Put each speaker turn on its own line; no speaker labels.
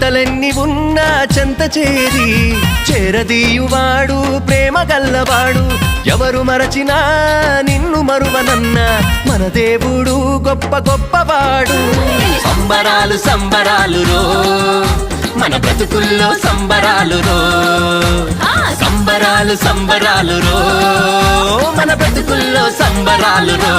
చింతలెన్ని ఉన్నా చెంత చేరి చేరదీయువాడు ప్రేమ గల్లవాడు. ఎవరు మరచినా నిన్ను మరువనన్న మన దేవుడు గొప్ప గొప్పవాడు. సంబరాలు సంబరాలు రో మన బ్రతుకుల్లో సంబరాలు రో, సంబరాలు సంబరాలు రో మన బ్రతుకుల్లో సంబరాలు రో.